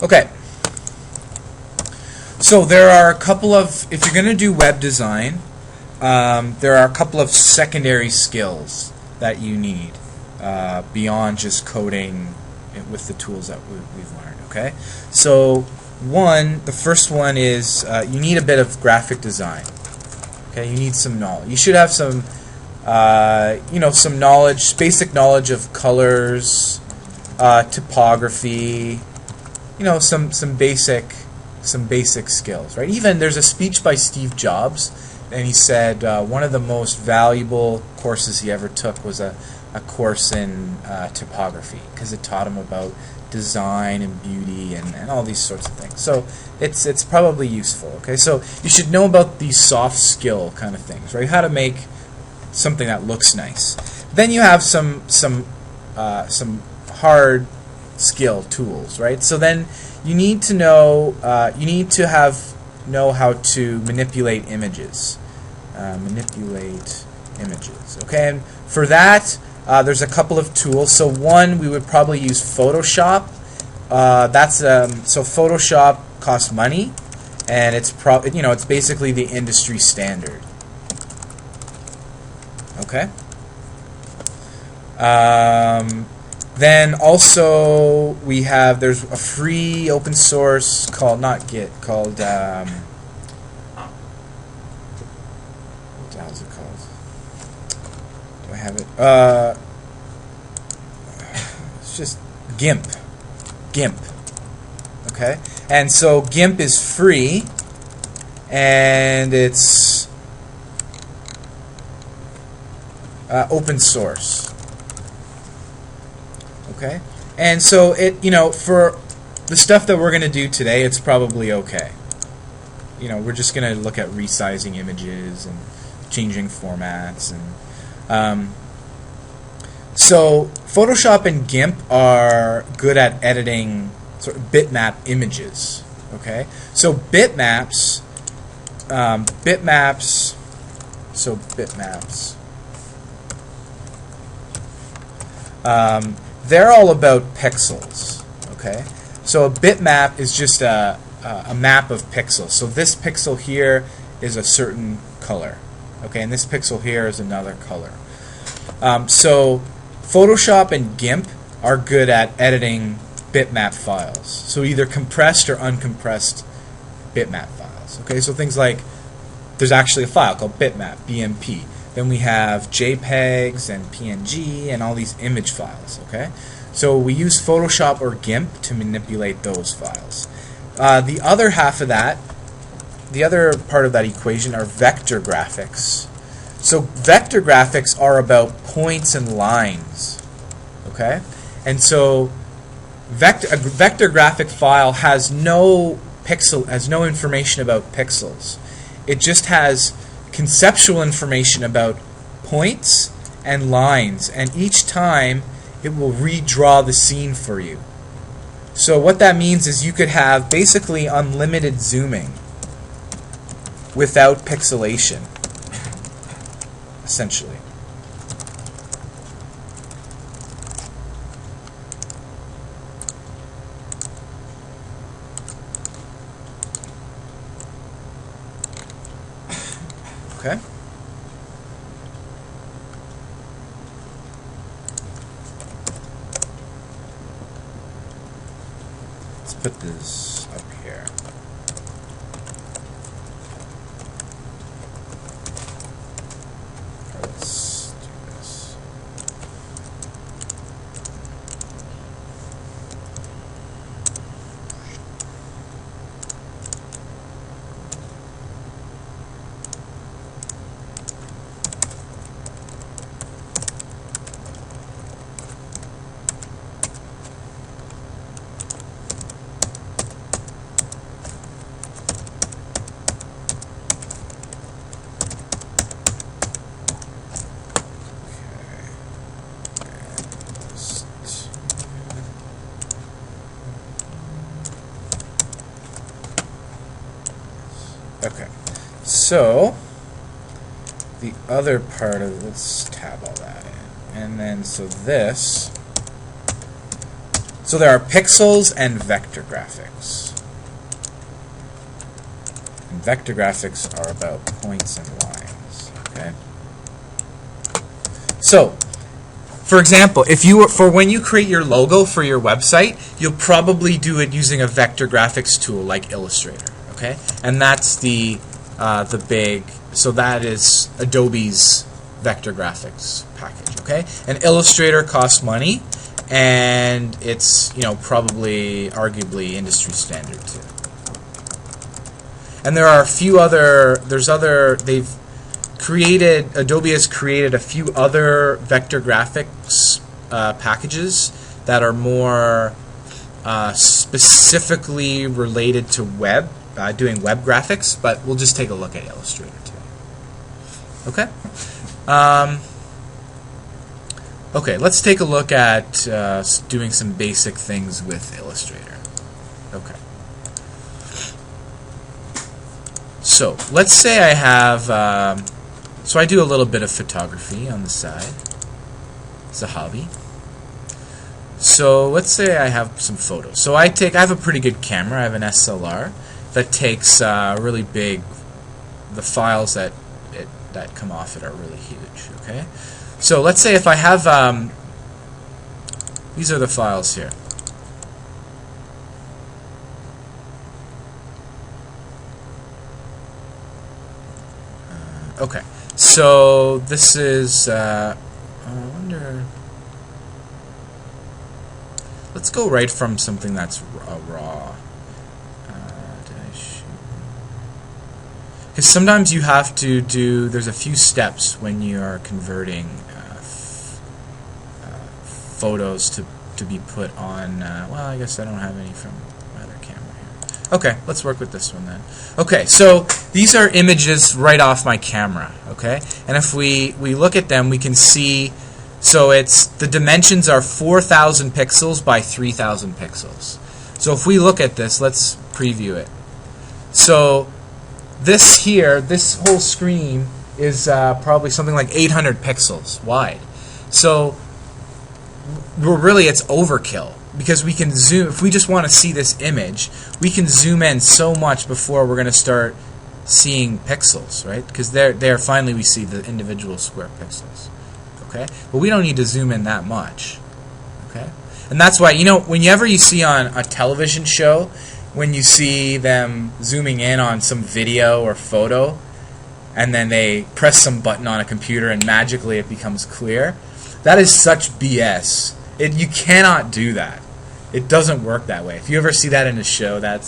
Okay. So there are a couple of, if you're going to do web design, there are a couple of secondary skills that you need beyond just coding with the tools that we've learned. Okay. So the first one is you need a bit of graphic design. Okay. You need some knowledge. You should have some, some knowledge, basic knowledge of colors, typography. Some basic skills, right? Even there's a speech by Steve Jobs, and he said one of the most valuable courses he ever took was a course in typography, because it taught him about design and beauty and all these sorts of things. So it's probably useful. Okay, so you should know about these soft skill kind of things, right? How to make something that looks nice. Then you have some hard skill tools, right? So then you need to know how to manipulate images. Okay, and for that there's a couple of tools. So one, we would probably use Photoshop. So Photoshop costs money, and it's it's basically the industry standard. Okay. Then also there's a free open source called, not Git, called what the hell is it called? Do I have it? It's just GIMP. Okay, and so GIMP is free, and it's open source. Okay, and so for the stuff that we're going to do today, it's probably okay. We're just going to look at resizing images and changing formats, and so Photoshop and GIMP are good at editing sort of bitmap images. Okay, so bitmaps. They're all about pixels. Okay, so a bitmap is just a map of pixels. So this pixel here is a certain color. Okay, and this pixel here is another color. So Photoshop and GIMP are good at editing bitmap files. So either compressed or uncompressed bitmap files. Okay, so things like, there's actually a file called bitmap, BMP. Then we have JPEGs and PNG and all these image files. Okay, so we use Photoshop or GIMP to manipulate those files. The other half of that, the other part of that equation, are vector graphics. So vector graphics are about points and lines. Okay, and so a vector graphic file has no information about pixels. It just has conceptual information about points and lines, and each time it will redraw the scene for you. So what that means is you could have basically unlimited zooming without pixelation, essentially. Okay. Let's put this up here. Let's do this. Okay, so the other part of, let's tab all that in, and then so So there are pixels and vector graphics. And vector graphics are about points and lines. Okay. So, for example, if you were, when you create your logo for your website, you'll probably do it using a vector graphics tool like Illustrator. Okay, and that's the big. So that is Adobe's vector graphics package. Okay, and Illustrator costs money, and it's probably arguably industry standard too. And there are a few other. Adobe has created a few other vector graphics packages that are more specifically related to doing web graphics, but we'll just take a look at Illustrator today. Okay? Okay, let's take a look at doing some basic things with Illustrator. Okay. So, let's say I have... So I do a little bit of photography on the side. It's a hobby. So let's say I have some photos. So I have a pretty good camera. I have an SLR that takes really big. The files that come off it are really huge. Okay. So let's say if I have these are the files here. Okay. So this is, I wonder, let's go right from something that's raw. Because sometimes you have to there's a few steps when you are converting photos to be put on, well, I guess I don't have any from my other camera here. Okay, let's work with this one then. Okay, so these are images right off my camera, okay? And if we look at them, we can see, so the dimensions are 4,000 pixels by 3,000 pixels. So if we look at this, let's preview it. So this whole screen is probably something like 800 pixels wide. So really it's overkill. Because we can zoom, if we just want to see this image, we can zoom in so much before we're going to start seeing pixels, right? Because there finally we see the individual square pixels, okay? But we don't need to zoom in that much, okay? And that's why, whenever you see on a television show, when you see them zooming in on some video or photo, and then they press some button on a computer and magically it becomes clear, that is such BS. You cannot do that. It doesn't work that way. If you ever see that in a show, that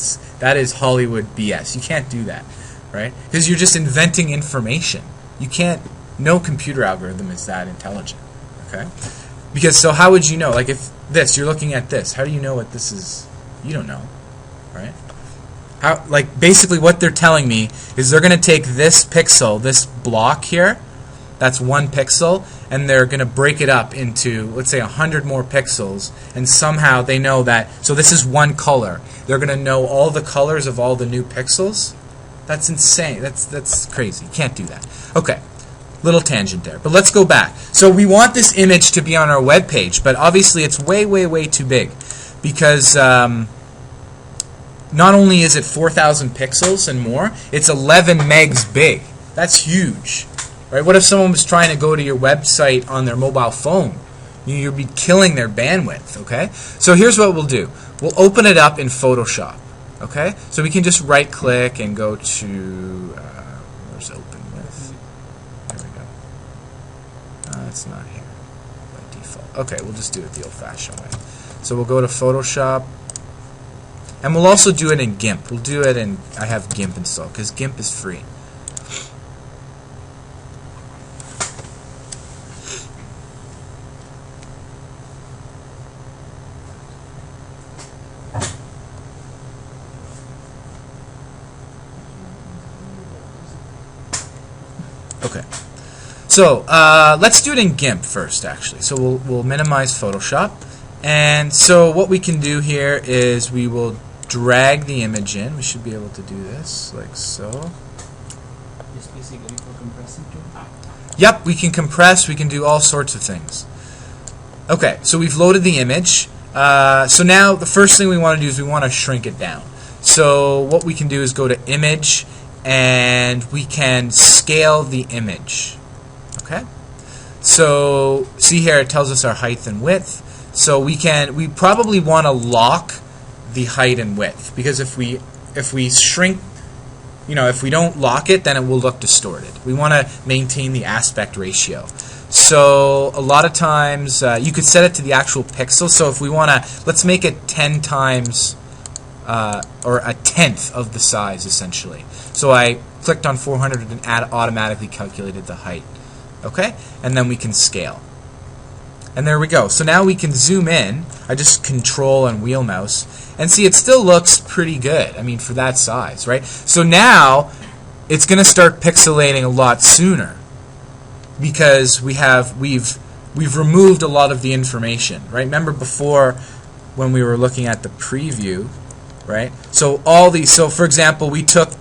is Hollywood BS. You can't do that, right? Because you're just inventing information. You can't. No computer algorithm is that intelligent, okay? Because so how would you know? Like if you're looking at this, how do you know what this is? You don't know, right? Like basically what they're telling me is they're going to take this pixel, this block here, that's 1 pixel, and they're going to break it up into, let's say, 100 more pixels, and somehow they know that, so this is 1 color. They're going to know all the colors of all the new pixels? That's insane. That's crazy. You can't do that. Okay, little tangent there. But let's go back. So we want this image to be on our web page, but obviously it's way, way, way too big, because not only is it 4,000 pixels and more, it's 11 megs big. That's huge. Right? What if someone was trying to go to your website on their mobile phone? You'd be killing their bandwidth, okay? So here's what we'll do. We'll open it up in Photoshop, okay? So we can just right-click and go to, where's open with? There we go. It's not here by default. Okay, we'll just do it the old-fashioned way. So we'll go to Photoshop, and we'll also do it in GIMP. We'll do it in, I have GIMP installed, because GIMP is free. Okay, so let's do it in GIMP first, actually. So we'll minimize Photoshop, and so what we can do here is we will drag the image in. We should be able to do this like so. Just basically for compressing too. Yep, we can compress. We can do all sorts of things. Okay, so we've loaded the image, So now the first thing we want to do is we want to shrink it down. So what we can do is go to Image, and we can scale the image. Okay. So see here, it tells us our height and width. So we probably want to lock the height and width, because if we shrink, if we don't lock it, then it will look distorted. We want to maintain the aspect ratio. So a lot of times you could set it to the actual pixel. So if we want to, let's make it 10 times or a tenth of the size, essentially. So I clicked on 400 and automatically calculated the height. Okay, and then we can scale. And there we go. So now we can zoom in. I just control and wheel mouse, and see it still looks pretty good. I mean, for that size, right? So now it's going to start pixelating a lot sooner, because we've removed a lot of the information, right? Remember before when we were looking at the preview, right? So all these. So for example, we took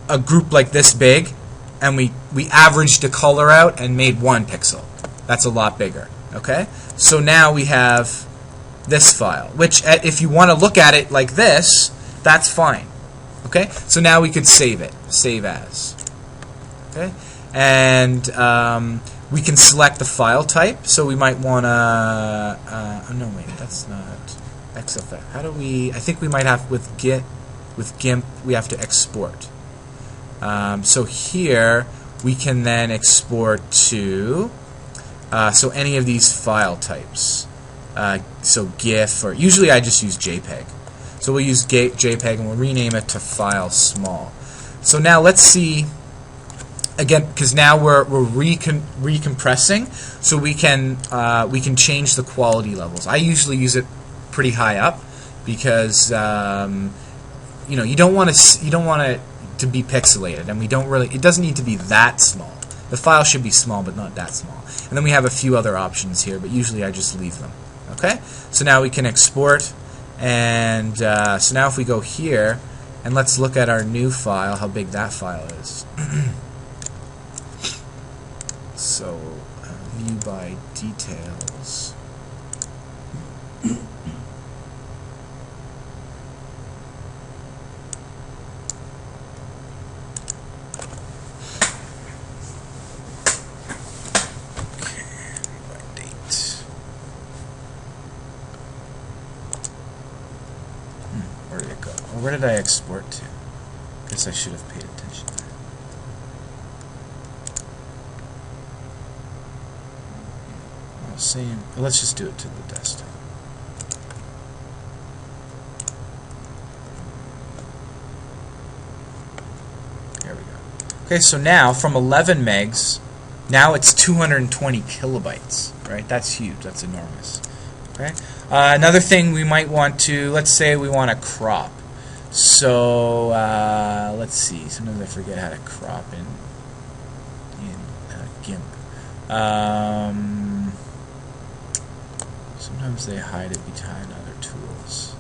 a group like this big, and we averaged the color out and made 1 pixel. That's a lot bigger. Okay? So now we have this file, which if you want to look at it like this, that's fine. Okay? So now we could save it. Save as. Okay? And we can select the file type. So we might want to... oh, no, wait. That's not XFX. How do we... I think we might have... With GIMP, we have to export. So here we can then export to so any of these file types. So GIF, or usually I just use JPEG. So we'll use JPEG and we'll rename it to file small. So now let's see again, because now we're recompressing, so we can change the quality levels. I usually use it pretty high up, because you don't want it to be pixelated, and it doesn't need to be that small. The file should be small, but not that small. And then we have a few other options here, but usually I just leave them. Okay? So now we can export, and so now if we go here, and let's look at our new file, how big that file is. So, view by details. Where did it go? Or where did I export to? Guess I should have paid attention to that. Oh, same. Well, let's just do it to the desktop. There we go. Okay, so now from 11 megs, now it's 220 kilobytes. Right? That's huge. That's enormous. Okay. Another thing we might want to, let's say we want to crop. So let's see. Sometimes I forget how to crop in GIMP. Sometimes they hide it behind other tools.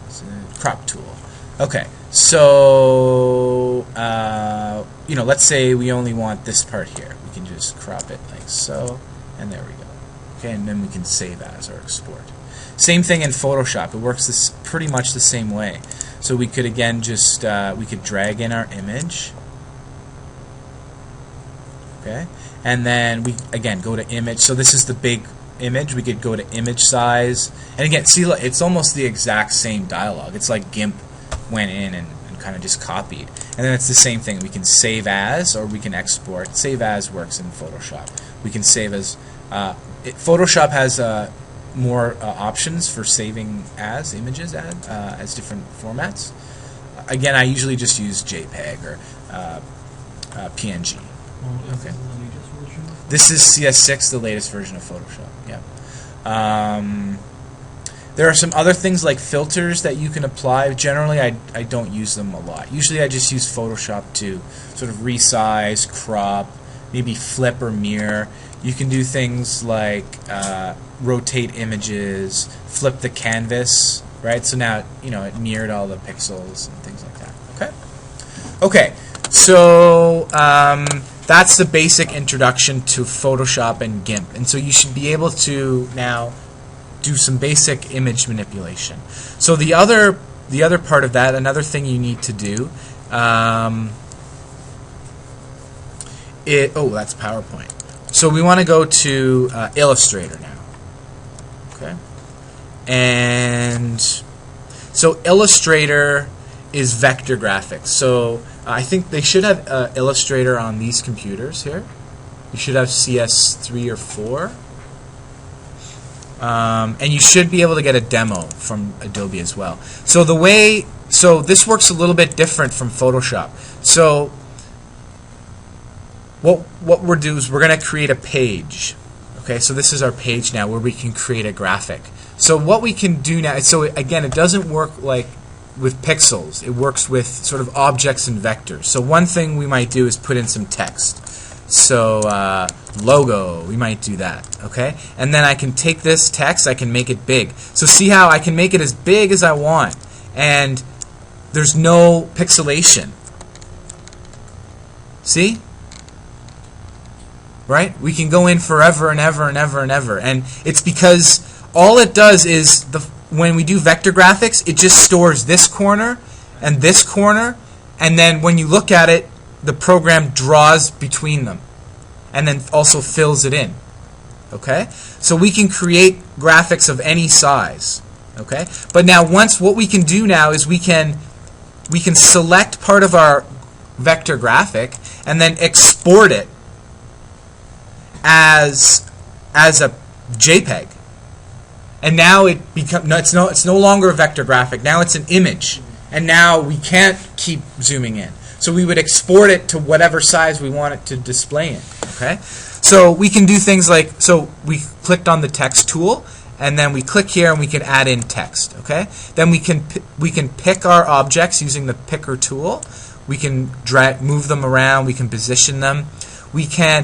It's a crop tool. Okay. So let's say we only want this part here. We can just crop it like so. And there we go. Okay, and then we can save as or export. Same thing in Photoshop. It works pretty much the same way. So we could again just we could drag in our image. Okay, and then we again go to image. So this is the big image. We could go to image size, and again, see, look, it's almost the exact same dialogue. It's like GIMP went in and kind of just copied. And then it's the same thing. We can save as or we can export. Save as works in Photoshop. We can save as Photoshop has more options for saving as images as different formats. Again, I usually just use JPEG or PNG. Okay. This is CS6, the latest version of Photoshop. Yeah. There are some other things like filters that you can apply. Generally, I don't use them a lot. Usually, I just use Photoshop to sort of resize, crop, maybe flip or mirror. You can do things like rotate images, flip the canvas, right? So now it mirrored all the pixels and things like that. Okay. Okay. So that's the basic introduction to Photoshop and GIMP. And so you should be able to now do some basic image manipulation. So the other part of that, another thing you need to do, oh, that's PowerPoint. So we want to go to Illustrator now. Okay, and so Illustrator is vector graphics. So I think they should have Illustrator on these computers here. You should have CS3 or 4. And you should be able to get a demo from Adobe as well. So this works a little bit different from Photoshop. So what we'll do is we're going to create a page. Okay, so this is our page now where we can create a graphic. So what we can do now, so again, it doesn't work like with pixels. It works with sort of objects and vectors. So one thing we might do is put in some text. So logo, we might do that, okay? And then I can take this text, I can make it big. So see how I can make it as big as I want, and there's no pixelation. See? Right? We can go in forever and ever and ever and ever, and it's because all it does is when we do vector graphics, it just stores this corner, and then when you look at it, the program draws between them and then also fills it in. Okay? So we can create graphics of any size. Okay? But now what we can do now is we can select part of our vector graphic and then export it as a JPEG. And now it's no longer a vector graphic. Now it's an image. And now we can't keep zooming in. So we would export it to whatever size we want it to display in. Okay? So we can do things like, so we clicked on the text tool, and then we click here and we can add in text. Okay? Then we can pick our objects using the picker tool. We can move them around. We can position them.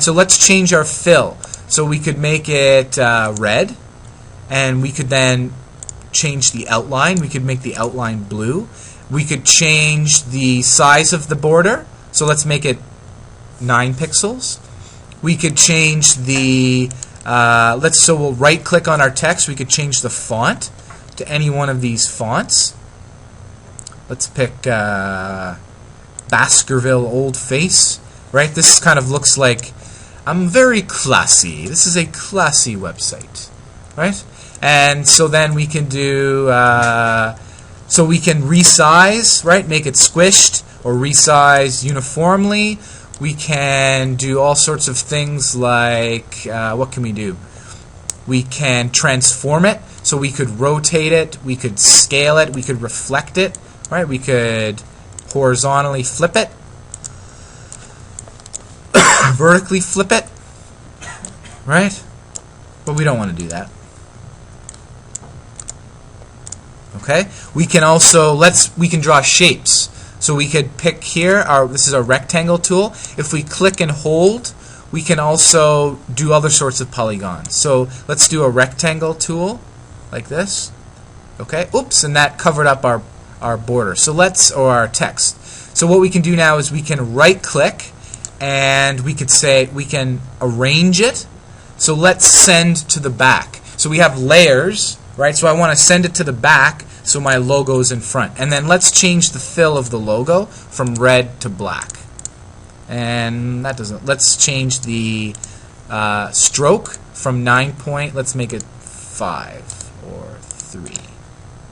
So let's change our fill. So we could make it red, and we could then change the outline. We could make the outline blue. We could change the size of the border. So let's make it 9 pixels. We could change the so we'll right click on our text. We could change the font to any one of these fonts. Let's pick Baskerville Old Face. Right? This kind of looks like I'm very classy. This is a classy website. Right? And so then we can do so we can resize, right? Make it squished or resize uniformly. We can do all sorts of things like, what can we do? We can transform it. So we could rotate it, we could scale it, we could reflect it, right? We could horizontally flip it, vertically flip it, right? But we don't want to do that. Okay, we can also we can draw shapes. So we could pick here this is our rectangle tool. If we click and hold, we can also do other sorts of polygons. So let's do a rectangle tool like this. Okay, oops, and that covered up our border. So or our text. So what we can do now is we can right click and we could say we can arrange it. So let's send to the back. So we have layers. Right, so I want to send it to the back so my logo is in front. And then let's change the fill of the logo from red to black. And that doesn't. Let's change the stroke from 9 point. Let's make it 5 or 3.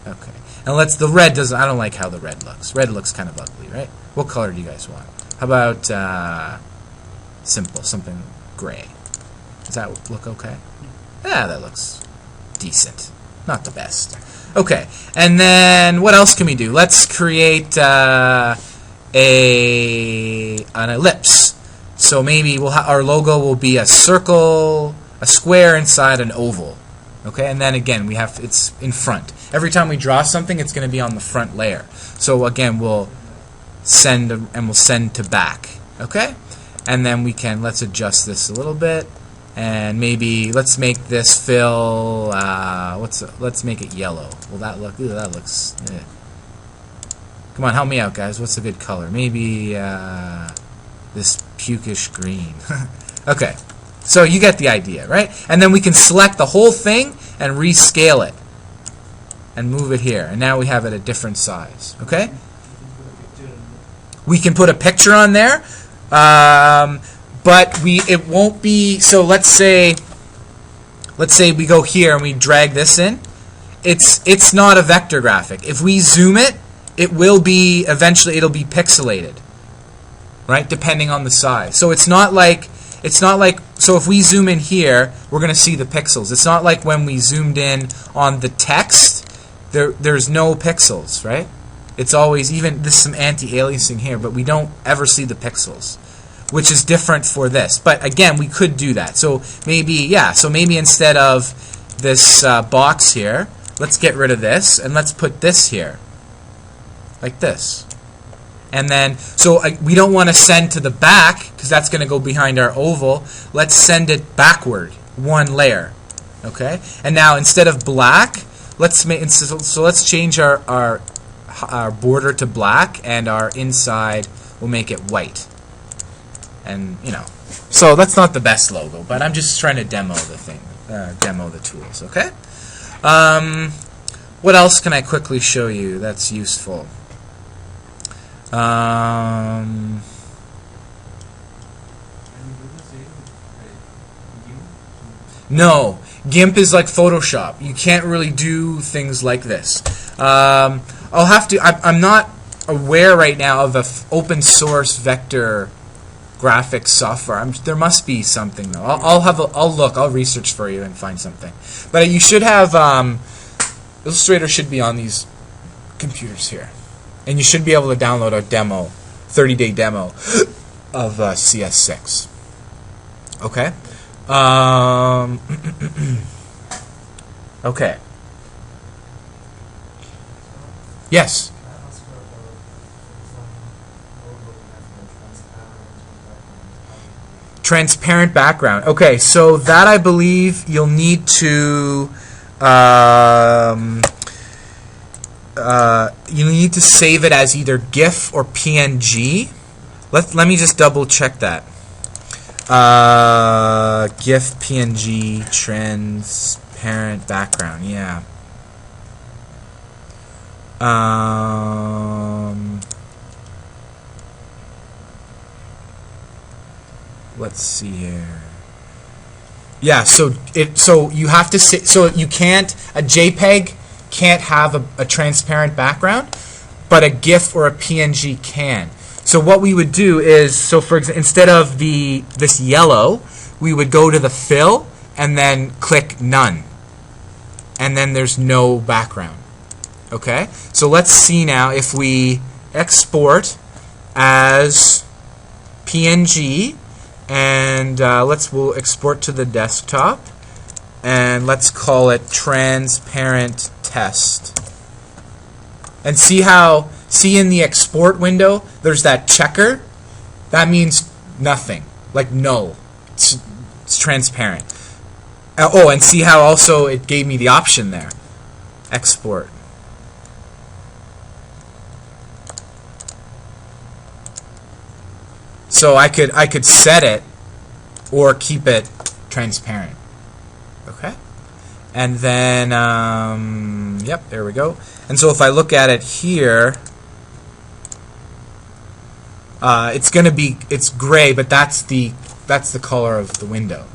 Okay. And the red doesn't. I don't like how the red looks. Red looks kind of ugly, right? What color do you guys want? How about simple, something gray? Does that look okay? Yeah, that looks decent. Not the best. Okay, and then what else can we do? Let's create an ellipse. So maybe our logo will be a circle, a square inside an oval. Okay, and then again it's in front. Every time we draw something, it's going to be on the front layer. So again, we'll send to back. Okay, and then let's adjust this a little bit. And maybe let's make this fill. Let's make it yellow. Will that look? Ooh, that looks. Come on, help me out, guys. What's a good color? Maybe this pukish green. Okay, so you get the idea, right? And then we can select the whole thing and rescale it and move it here. And now we have it a different size. Okay? We can put a picture on there, but it won't be. So let's say we go here and we drag this in. It's not a vector graphic. If we zoom it, it will be eventually it'll be pixelated, right? Depending on the size. So it's not like so if we zoom in here, we're going to see the pixels. It's not like when we zoomed in on the text, there's no pixels, right? It's always, even this is some anti-aliasing here, but we don't ever see the pixels, which is different for this. But again, we could do that. So maybe instead of this box here, let's get rid of this and let's put this here, like this. And then, so we don't want to send to the back because that's going to go behind our oval. Let's send it backward, one layer. Okay. And now instead of black, let's change our border to black, and our inside will make it white. And so that's not the best logo, but I'm just trying to demo the thing, demo the tools. Okay. What else can I quickly show you that's useful? No, GIMP is like Photoshop. You can't really do things like this. I'll have to. I'm not aware right now of an open source vector graphics software. There must be something though. I'll look. I'll research for you and find something. But you should have Illustrator should be on these computers here. And you should be able to download a demo, 30-day demo of CS6. Okay? Okay. Yes? Transparent background. Okay, so that I believe you'll need to save it as either GIF or PNG. Let me just double check that. GIF, PNG, transparent background. Yeah. Let's see here. Yeah. So you have to say, so you can't, a JPEG can't have a transparent background, but a GIF or a PNG can. So what we would do is, so for example, instead of this yellow, we would go to the fill and then click none, and then there's no background. Okay. So let's see now if we export as PNG, and we'll export to the desktop, and let's call it transparent test. And see in the export window there's that checker? That means nothing, like null. It's transparent. Oh, and see how also it gave me the option there. Export. So I could set it or keep it transparent. Okay? And then yep, there we go. And so if I look at it here, it's gray, but that's the color of the window,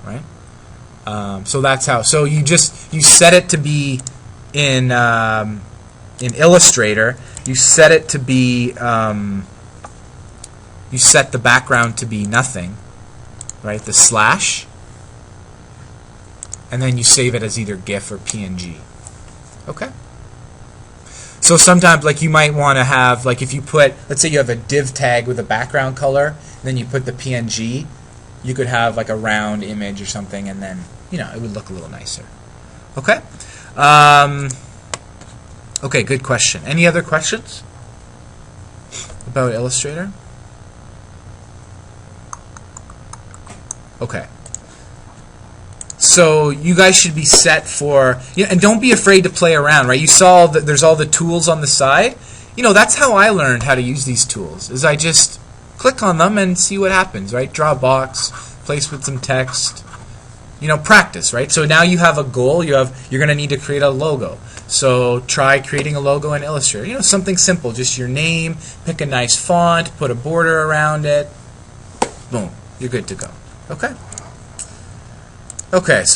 right? So that's how. So you set it to be in Illustrator. You set it to be you set the background to be nothing, right? The slash, and then you save it as either GIF or PNG. Okay. So sometimes, like, you might want to have, like, if you put, let's say you have a div tag with a background color, and then you put the PNG, you could have like a round image or something, and then it would look a little nicer. Okay. Okay, good question. Any other questions about Illustrator? Okay. So you guys should be set for, and don't be afraid to play around, right? You saw that there's all the tools on the side. That's how I learned how to use these tools, is I just click click on them and see what happens, right? Draw a box, place with some text. You know, practice, right? So now you have a goal. You're going to need to create a logo. So try creating a logo in Illustrator. You know, something simple, just your name, pick a nice font, put a border around it. Boom, you're good to go. Okay? Okay, so